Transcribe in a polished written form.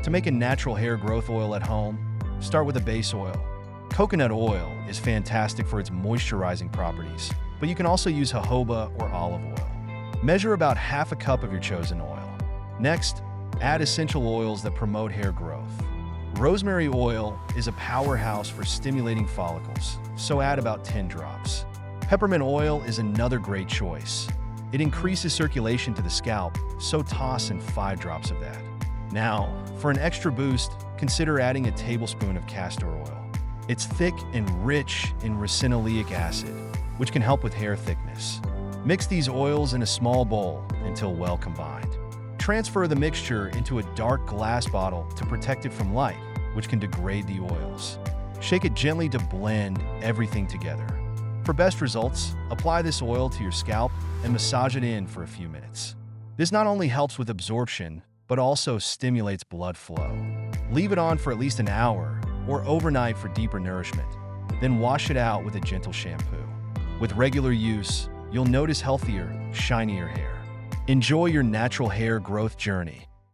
To make a natural hair growth oil at home, start with a base oil. Coconut oil is fantastic for its moisturizing properties, but you can also use jojoba or olive oil. Measure about half a cup of your chosen oil. Next, add essential oils that promote hair growth. Rosemary oil is a powerhouse for stimulating follicles, so add about 10 drops. Peppermint oil is another great choice. It increases circulation to the scalp, so toss in 5 drops of that. Now, for an extra boost, consider adding a tablespoon of castor oil. It's thick and rich in ricinoleic acid, which can help with hair thickness. Mix these oils in a small bowl until well combined. Transfer the mixture into a dark glass bottle to protect it from light, which can degrade the oils. Shake it gently to blend everything together. For best results, apply this oil to your scalp and massage it in for a few minutes. This not only helps with absorption, but also stimulates blood flow. Leave it on for at least an hour or overnight for deeper nourishment. Then wash it out with a gentle shampoo. With regular use, you'll notice healthier, shinier hair. Enjoy your natural hair growth journey.